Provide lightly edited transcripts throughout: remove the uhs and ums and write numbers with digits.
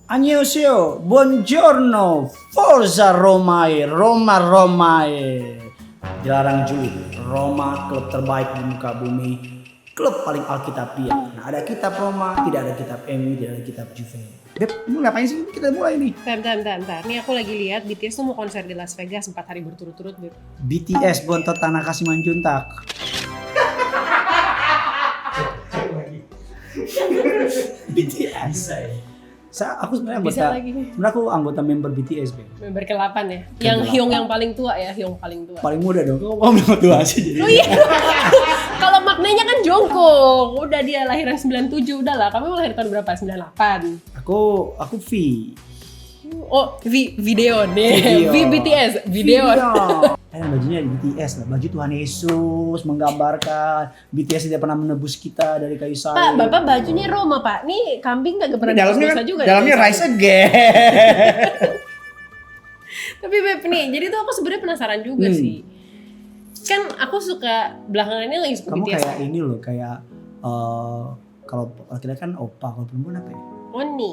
Annyeonghaseyo, buongiorno, forza Romae, Roma Romae. Dilarang julid, Roma klub terbaik di muka bumi, klub paling alkitabiah. Nah, ada kitab Roma, tidak ada kitab MU, tidak ada kitab Juve. Beb, mau ngapain sih? Kita mulai nih. Bentar. Nih aku lagi lihat BTS tuh mau konser di Las Vegas 4 hari berturut-turut, Beb. BTS Bontot Tanaka Simanjuntak. BTS. Aku sebenarnya aku anggota member BTS, Beb. Member ke-8 ya. Yang Hyung yang paling tua ya, Hyung paling tua. Paling muda dong. Kok kamu yang tua sih jadi? Oh iya. Kalau maknanya kan Jongkook. Udah dia lahiran 97 udah lah. Kamu lahir tahun berapa? 98. Aku V. Oh, video deh. V BTS, video. Bajunya BTS lah, baju Tuhan Yesus menggambarkan BTS tidak pernah menebus kita dari kayu salib. Pak, Bapak bajunya Roma, Pak. Nih kambing gak pernah dalamnya dosa juga. Dalamnya Rise Again. Tapi Beb nih, jadi tuh aku sebenarnya penasaran juga sih. Kan aku suka belakangan ini lagi suka Kamu BTS. kayak ini loh, kayak kalau laki-laki kan opa, kalau perempuan apa ya? Oni.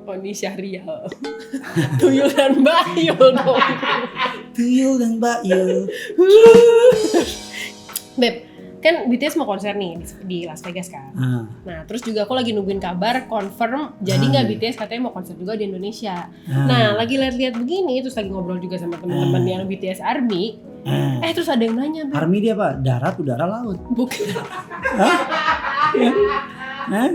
Oni Syahrial. Tuyul dan Bayu dong. Tuyul dan Bayu. Beb, kan BTS mau konser nih di Las Vegas kan. Nah, terus juga aku lagi nungguin kabar confirm jadi nggak BTS katanya mau konser juga di Indonesia. Nah, lagi lihat-lihat begini, terus lagi ngobrol juga sama teman-teman yang BTS Army. Terus ada yang nanya, Beb. Army dia apa? Darat, udara, laut. Bukan. Hah?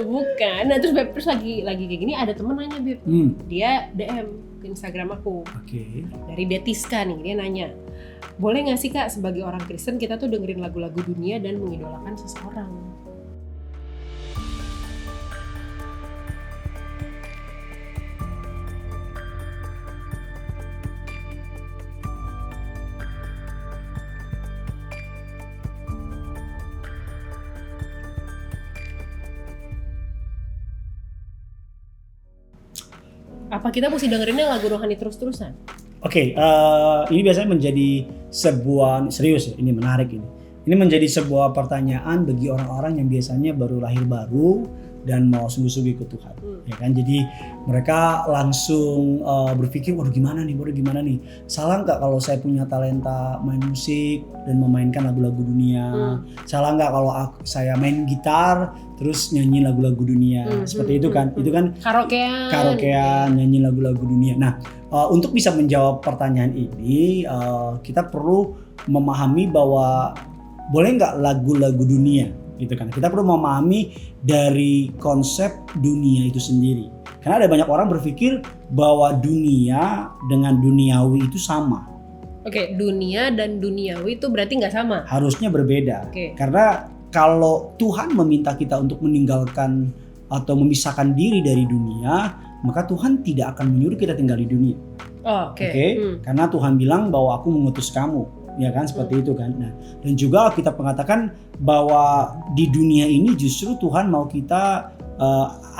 Bukan. Nah terus Beb, terus lagi kayak gini ada temen nanya, Beb. Dia DM ke Instagram aku. Oke. Dari Detiska nih, dia nanya, boleh gak sih Kak sebagai orang Kristen kita tuh dengerin lagu-lagu dunia dan mengidolakan seseorang? Apa kita mesti dengerinnya lagu rohani terus-terusan? Oke, ini biasanya menjadi sebuah, serius ya, ini menarik ini. Ini menjadi sebuah pertanyaan bagi orang-orang yang biasanya baru lahir baru dan mau sungguh-sungguh ikut Tuhan, ya kan? Jadi mereka langsung berpikir, waduh gimana nih? Salah nggak kalau saya punya talenta main musik dan memainkan lagu-lagu dunia? Salah nggak kalau saya main gitar terus nyanyi lagu-lagu dunia? Seperti itu kan? Itu kan karaokean, nyanyi lagu-lagu dunia. Nah, untuk bisa menjawab pertanyaan ini, kita perlu memahami bahwa boleh nggak lagu-lagu dunia? Gitu kan. Kita perlu memahami dari konsep dunia itu sendiri. Karena ada banyak orang berpikir bahwa dunia dengan duniawi itu sama. Oke, dunia dan duniawi itu berarti nggak sama? Harusnya berbeda. Karena kalau Tuhan meminta kita untuk meninggalkan atau memisahkan diri dari dunia, maka Tuhan tidak akan menyuruh kita tinggal di dunia. Karena Tuhan bilang bahwa aku mengutus kamu. Ya kan, seperti itu kan. Nah, dan juga kita mengatakan bahwa di dunia ini justru Tuhan mau kita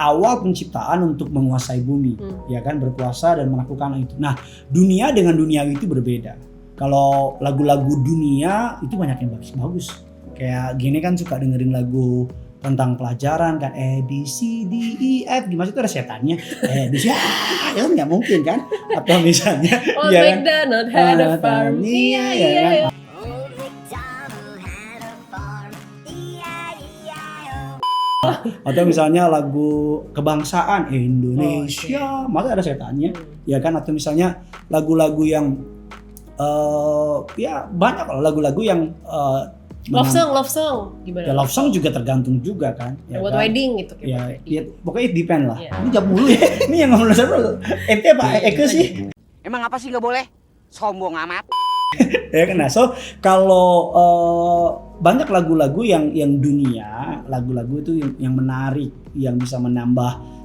awal penciptaan untuk menguasai bumi, ya kan, berkuasa dan melakukan itu. Nah, dunia dengan duniawi itu berbeda. Kalau lagu-lagu dunia itu banyak yang bagus-bagus. Kayak gini kan suka dengerin lagu tentang pelajaran kan, A B C D E F, gimana itu ada setannya, bisa ya kan, nggak mungkin kan? Atau misalnya ya McDonald had a farm, iya. Atau misalnya lagu kebangsaan Indonesia, masa ada setannya, ya kan? Atau misalnya lagu-lagu yang ya banyak lagu-lagu yang love song gimana? Ya love song juga tergantung juga kan. Ya, buat kan? Wedding gitu. Ya, pokoknya it depend lah. Ini jam mulu ya. Ini yang ngomong dulu. Ente apa Eke sih? Emang apa sih nggak boleh? Sombong amat. Ya kan. Nah, so kalau banyak lagu-lagu yang dunia, lagu-lagu itu yang menarik, yang bisa menambah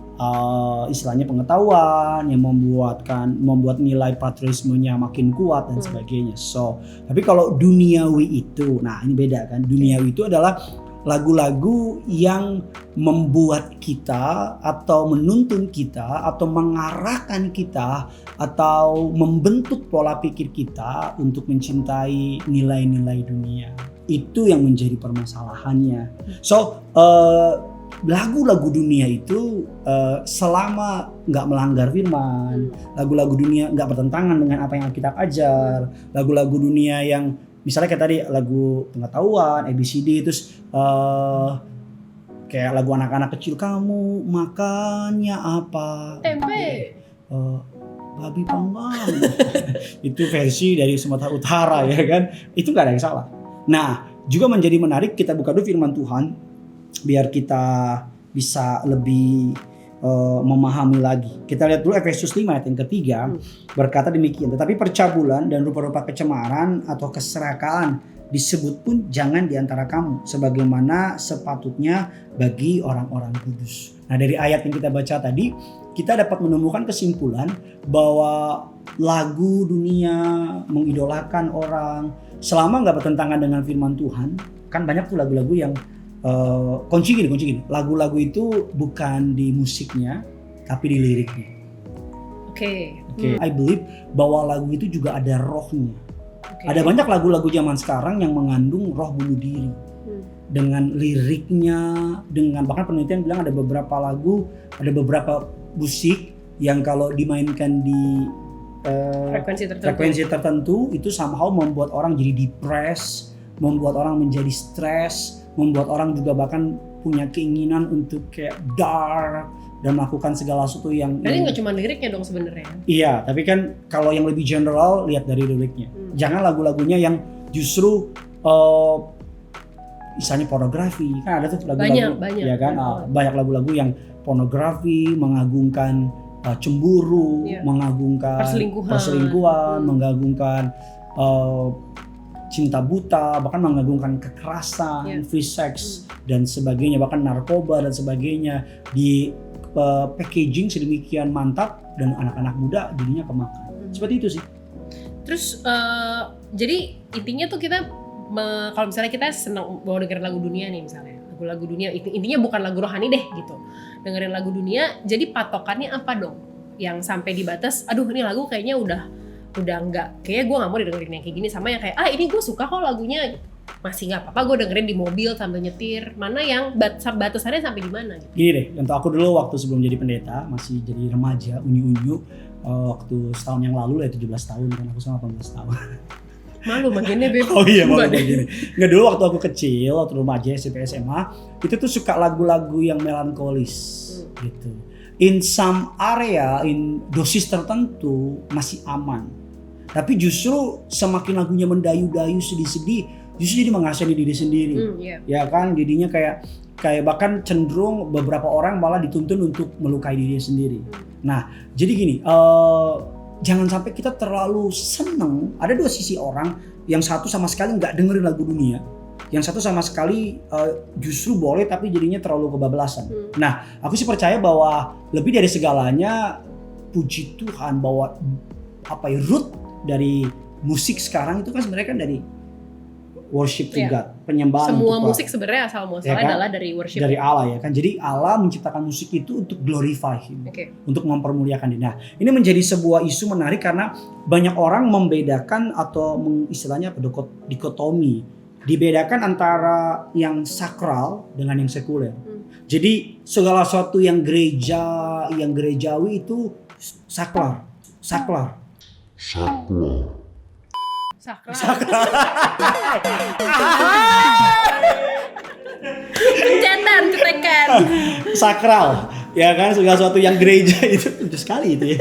istilahnya pengetahuan, yang membuat nilai patriotismenya makin kuat dan sebagainya. So, tapi kalau duniawi itu, nah ini beda kan. Duniawi itu adalah lagu-lagu yang membuat kita atau menuntun kita atau mengarahkan kita atau membentuk pola pikir kita untuk mencintai nilai-nilai dunia. Itu yang menjadi permasalahannya. So, lagu-lagu dunia itu selama nggak melanggar firman, lagu-lagu dunia nggak bertentangan dengan apa yang Alkitab ajar, lagu-lagu dunia yang misalnya kayak tadi lagu pengetahuan, ABCD, terus kayak lagu anak-anak kecil, kamu makannya apa? Tempe. Babi panggang. Itu versi dari Sumatera Utara ya kan. Itu nggak ada yang salah. Nah, juga menjadi menarik kita buka dulu firman Tuhan biar kita bisa lebih memahami lagi. Kita lihat dulu Efesus 5 ayat yang ketiga berkata demikian. Tetapi percabulan dan rupa-rupa kecemaran atau keserakahan disebut pun jangan di antara kamu sebagaimana sepatutnya bagi orang-orang kudus. Nah, dari ayat yang kita baca tadi kita dapat menemukan kesimpulan bahwa lagu dunia mengidolakan orang selama nggak bertentangan dengan firman Tuhan. Kan banyak tuh lagu-lagu yang kunci gini, lagu-lagu itu bukan di musiknya tapi di liriknya. Oke. I believe bahwa lagu itu juga ada rohnya. Ada banyak lagu-lagu zaman sekarang yang mengandung roh bunuh diri. Dengan liriknya, dengan bahkan penelitian bilang ada beberapa lagu, ada beberapa musik yang kalau dimainkan di frekuensi tertentu itu somehow membuat orang jadi depres, membuat orang menjadi stres, membuat orang juga bahkan punya keinginan untuk kayak dark dan melakukan segala sesuatu yang Jadi nggak cuma liriknya dong sebenarnya. Iya, tapi kan kalau yang lebih general lihat dari liriknya. Jangan lagu-lagunya yang justru misalnya pornografi. Kan ada tuh lagu-lagu banyak. Ya kan? Banyak lagu-lagu yang pornografi, mengagungkan cemburu, mengagungkan perselingkuhan, mengagungkan cinta buta, bahkan mengagungkan kekerasan, free sex dan sebagainya, bahkan narkoba dan sebagainya di packaging sedemikian mantap dan anak-anak muda jadinya kemakan. Seperti itu sih. Terus jadi intinya tuh kita kalau misalnya kita senang mau dengerin lagu dunia nih misalnya, lagu-lagu dunia intinya bukan lagu rohani deh gitu. Dengerin lagu dunia, jadi patokannya apa dong? Yang sampai di batas, aduh ini lagu kayaknya udah enggak, kayaknya gue gak mau dengerin yang kayak gini, sama yang kayak ini gue suka kok lagunya, masih gak apa-apa gue dengerin di mobil sambil nyetir. Mana yang batasannya sampai di mana gitu? Gini deh, untuk aku dulu waktu sebelum jadi pendeta, masih jadi remaja, unyu-unyu, waktu setahun yang lalu lah 17 tahun kan, aku sama 18 tahun. Malu bagiannya Beb. Oh iya malu begini. Nggak, dulu waktu aku kecil, waktu remaja SMP SMA, itu tuh suka lagu-lagu yang melankolis gitu. In some area, in dosis tertentu masih aman. Tapi justru semakin lagunya mendayu-dayu, sedih-sedih, justru jadi mengasihani diri sendiri. Ya kan, jadinya kayak bahkan cenderung beberapa orang malah dituntun untuk melukai diri sendiri. Nah, jadi gini, jangan sampai kita terlalu seneng. Ada dua sisi orang, yang satu sama sekali nggak dengerin lagu dunia, yang satu sama sekali justru boleh tapi jadinya terlalu kebablasan. Nah, aku sih percaya bahwa lebih dari segalanya, puji Tuhan bahwa root dari musik sekarang itu kan sebenarnya kan dari worship to God, penyembahan. Semua musik sebenarnya asal muasalnya adalah dari worship. Dari Allah ya kan. Jadi Allah menciptakan musik itu untuk glorify Him, untuk mempermuliakan Dia. Nah, ini menjadi sebuah isu menarik karena banyak orang membedakan atau istilahnya dikotomi, dibedakan antara yang sakral dengan yang sekuler. Jadi segala sesuatu yang gerejawi itu saklar. Pencetan, ketekan. Sakral, ya kan, segala sesuatu yang gereja itu lucu sekali itu ya.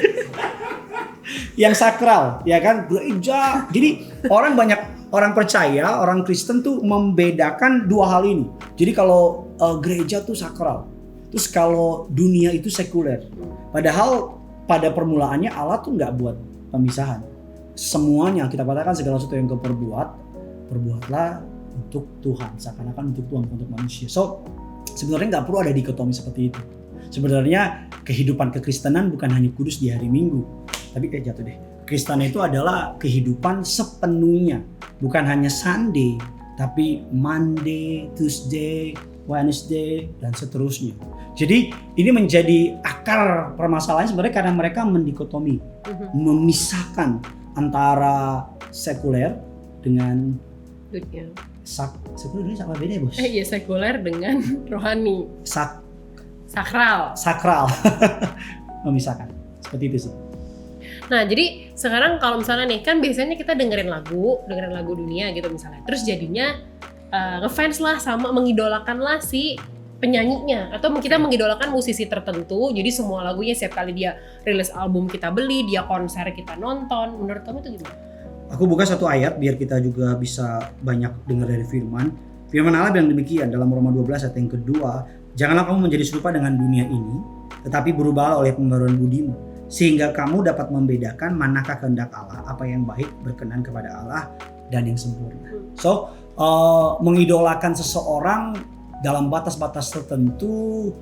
Yang sakral, ya kan, gereja. Jadi orang percaya, orang Kristen tuh membedakan dua hal ini. Jadi kalau gereja tuh sakral, terus kalau dunia itu sekuler. Padahal pada permulaannya Allah tuh nggak buat pemisahan. Semuanya kita katakan segala sesuatu yang kau perbuatlah untuk Tuhan, seakan-akan untuk Tuhan, untuk manusia. So sebenarnya nggak perlu ada dikotomi seperti itu. Sebenarnya kehidupan kekristenan bukan hanya kudus di hari Minggu, tapi kayak jatuh deh. Kristen itu adalah kehidupan sepenuhnya, bukan hanya Sunday, tapi Monday, Tuesday, Wednesday dan seterusnya. Jadi ini menjadi akar permasalahan sebenarnya karena mereka mendikotomi, memisahkan antara sekuler dengan dunia. Sekuler sama beda ya bos? Iya, sekuler dengan rohani. sakral. Memisahkan. Seperti itu sih. Nah, jadi sekarang kalau misalnya nih, kan biasanya kita dengerin lagu dunia gitu misalnya. Terus jadinya ngefans lah sama mengidolakan lah si penyanyinya, atau kita mengidolakan musisi tertentu. Jadi semua lagunya setiap kali dia rilis album kita beli, dia konser kita nonton. Menurut kamu itu gimana? Aku buka satu ayat biar kita juga bisa banyak dengar dari firman. Firman Allah bilang demikian dalam Roma 12 ayat yang kedua, janganlah kamu menjadi serupa dengan dunia ini, tetapi berubahlah oleh pembaruan budimu, sehingga kamu dapat membedakan manakah kehendak Allah, apa yang baik, berkenan kepada Allah, dan yang sempurna. So, mengidolakan seseorang dalam batas-batas tertentu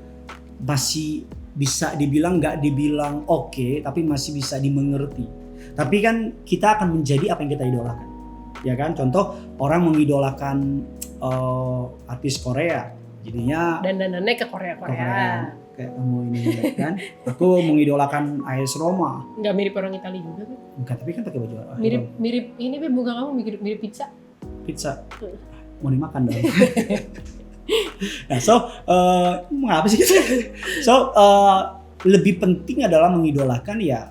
masih bisa dibilang nggak dibilang oke, tapi masih bisa dimengerti. Tapi kan kita akan menjadi apa yang kita idolakan, ya kan? Contoh orang mengidolakan artis Korea, jadinya dandanannya ke Korea. Kayak kamu ini kan? Aku mengidolakan AS Roma. Nggak mirip orang Italia juga kan? Enggak, tapi kan pakai baju Mirip ini bunga kamu mirip pizza. Mau dimakan dong. Nah, apa sih? Lebih penting adalah mengidolakan ya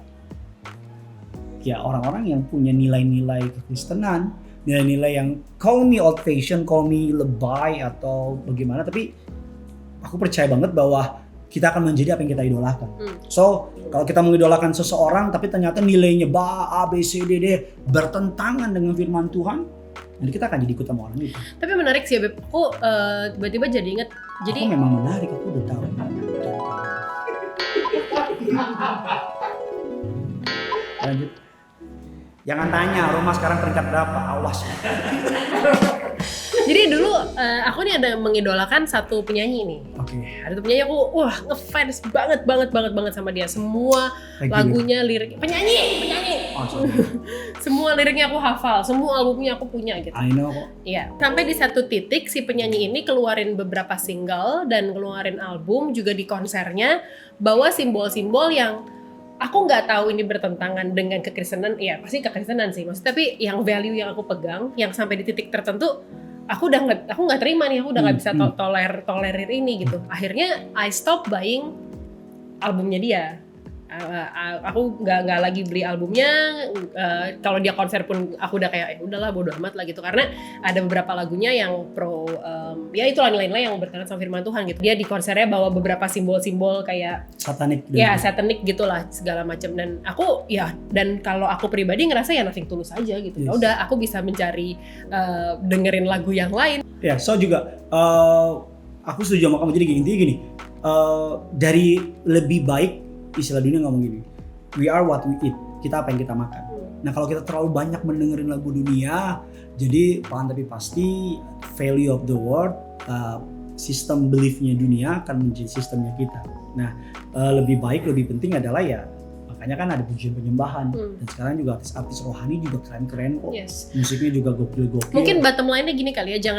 orang-orang yang punya nilai-nilai kekristenan, nilai-nilai yang call me old fashion, call me lebay atau bagaimana, tapi aku percaya banget bahwa kita akan menjadi apa yang kita idolakan. So, kalau kita mengidolakan seseorang tapi ternyata nilainya A, B, C, D bertentangan dengan firman Tuhan, nanti kita akan jadi ikut sama orang itu. Tapi menarik sih ya, Beb. Aku tiba-tiba jadi inget. Jadi aku memang menarik, aku udah tahu. Lanjut. Jangan tanya Roma sekarang peringkat berapa, awas. Jadi dulu aku nih ada mengidolakan satu penyanyi nih. Oke. Ada tuh penyanyi aku ngefans banget sama dia. Semua lagunya, lirik penyanyi. Oh, sorry. Semua liriknya aku hafal, semua albumnya aku punya gitu. I know kok. Iya. Sampai di satu titik si penyanyi ini keluarin beberapa single dan keluarin album juga di konsernya, bawa simbol-simbol yang aku nggak tahu ini bertentangan dengan kekristenan. Iya, pasti kekristenan sih maksudnya, tapi yang value yang aku pegang, yang sampai di titik tertentu aku nggak terima nih, aku udah nggak bisa tolerir ini gitu. Akhirnya I stop buying albumnya dia. Aku nggak lagi beli albumnya. Kalau dia konser pun aku udah kayak udahlah bodo amat lah gitu, karena ada beberapa lagunya yang pro ya itulah nilai-nilai yang berkaitan sama firman Tuhan gitu. Dia di konsernya bawa beberapa simbol-simbol kayak satanik gitulah segala macam, dan aku dan kalau aku pribadi ngerasa ya nothing tulus aja gitu. Ya udah, aku bisa mencari dengerin lagu yang lain. Ya, so juga aku setuju sama kamu. Jadi intinya gini, dari lebih baik, istilah dunia ngomong gini, we are what we eat, kita apa yang kita makan. Nah, kalau kita terlalu banyak mendengerin lagu dunia, jadi pelan tapi pasti value of the world, sistem beliefnya dunia akan menjadi sistemnya kita. Nah, lebih baik, lebih penting adalah makanya kan ada pujian penyembahan, dan sekarang juga artis rohani juga keren-keren kok. Yes. Musiknya juga gokil-gokil. Mungkin bottom line-nya gini kali ya,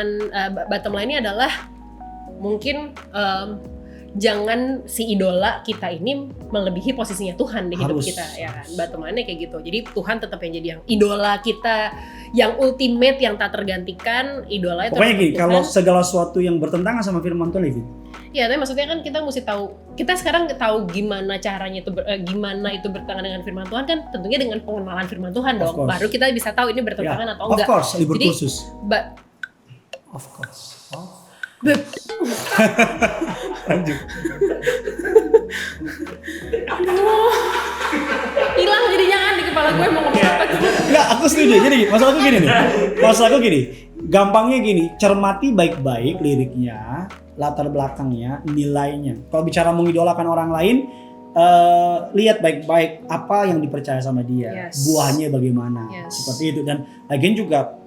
bottom line-nya adalah mungkin jangan si idola kita ini melebihi posisinya Tuhan di hidup kita, ya kan? Bottom line-nya kayak gitu. Jadi Tuhan tetap yang jadi yang idola kita, yang ultimate, yang tak tergantikan. Idola itu pokoknya gini, kalau segala sesuatu yang bertentangan sama firman Tuhan, ya, tapi maksudnya kan kita mesti tahu, kita sekarang tahu gimana caranya itu gimana itu bertentangan dengan firman Tuhan, kan tentunya dengan pengenalan firman Tuhan dong. Baru kita bisa tahu ini bertentangan atau enggak. Of course, libur jadi, khusus. Of course. Lanjut. Hilang jadinya kan di kepala gue mau ngomong apa gitu. Enggak, aku setuju. Jadi maksud aku gini, gampangnya gini, cermati baik-baik liriknya, latar belakangnya, nilainya. Kalau bicara mengidolakan orang lain, lihat baik-baik apa yang dipercaya sama dia, buahnya bagaimana, seperti itu. Dan again juga,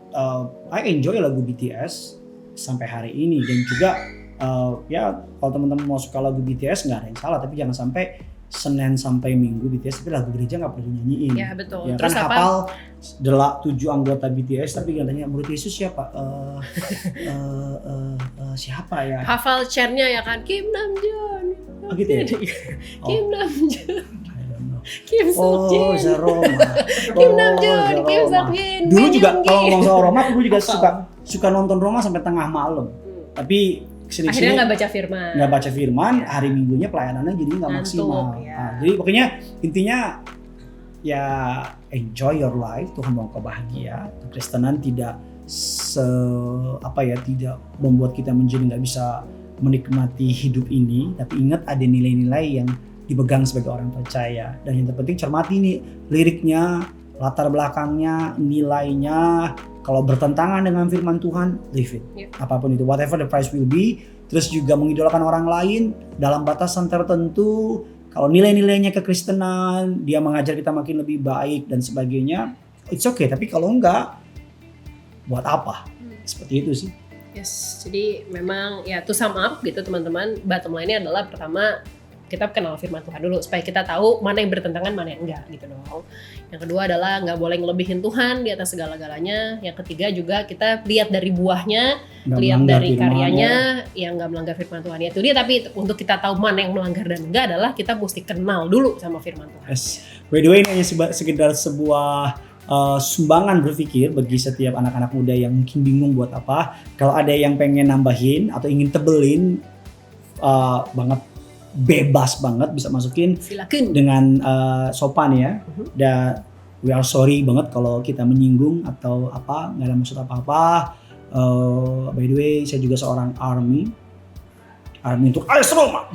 I enjoy lagu BTS sampai hari ini, dan juga kalau teman-teman mau suka lagu BTS nggak ada yang salah, tapi jangan sampai Senin sampai Minggu BTS tapi lagu gereja nggak perlu nyanyiin. Ya betul. Ya, terus kan hafal 7 anggota BTS tapi katanya murid Yesus siapa? Siapa ya? Hafal chairnya ya kan, Kim Namjoon. Oh gitu ya? Kim Namjoon. Kim Sokjin. Kim Namjoon, Kim Sokjin. Dulu juga kalau ngomong soal Roma, aku juga suka nonton Roma sampai tengah malam. Tapi kesini Akhirnya nggak baca firman. nggak baca firman, hari Minggunya pelayanannya jadi nggak Ngantuk, maksimal. ya. Nah, jadi pokoknya intinya ya enjoy your life, Tuhan mau kau bahagia. Kekristenan tidak tidak membuat kita menjadi nggak bisa menikmati hidup ini, tapi ingat ada nilai-nilai yang dipegang sebagai orang percaya. Dan yang terpenting cermati nih liriknya, latar belakangnya, nilainya. Kalau bertentangan dengan firman Tuhan, leave it. Apapun itu, whatever the price will be. Terus juga mengidolakan orang lain dalam batasan tertentu. Kalau nilai-nilainya kekristenan, dia mengajar kita makin lebih baik dan sebagainya, it's okay. Tapi kalau enggak, buat apa? Seperti itu sih. Yes, jadi memang ya to sum up gitu teman-teman, bottom line-nya adalah pertama kita kenal firman Tuhan dulu supaya kita tahu mana yang bertentangan mana yang enggak gitu dong. Yang kedua adalah nggak boleh ngelebihin Tuhan di atas segala-galanya. Yang ketiga juga kita lihat dari buahnya, lihat dari karyanya yang nggak melanggar firman Tuhan. Ya itu dia, tapi untuk kita tahu mana yang melanggar dan enggak adalah kita mesti kenal dulu sama firman Tuhan. Yes. By the way, ini hanya sekedar sebuah sumbangan berpikir bagi setiap anak-anak muda yang mungkin bingung buat apa. Kalau ada yang pengen nambahin atau ingin tebelin banget, bebas banget bisa masukin. Silakan Dengan sopan ya. Dan we are sorry banget kalau kita menyinggung atau apa, nggak ada maksud apa-apa. By the way, saya juga seorang army untuk AS Roma.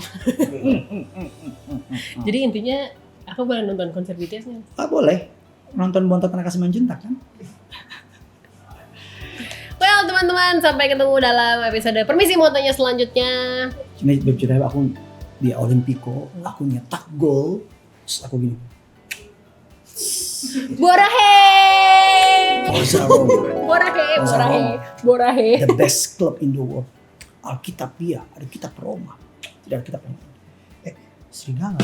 Jadi intinya aku boleh nonton konser BTS nya? Boleh. Nonton Bontot Anak Kasih Manjuntak kan? Well teman-teman, sampai ketemu dalam episode Permisi Mau Tanya selanjutnya. Ini bercerita aku di Olimpico, aku nyetak gol, terus aku gini. Borahe! Forza Roma, Borahe. the best club in the world. Alkitab dia, Alkitab Roma, tidak Alkitab Serigala.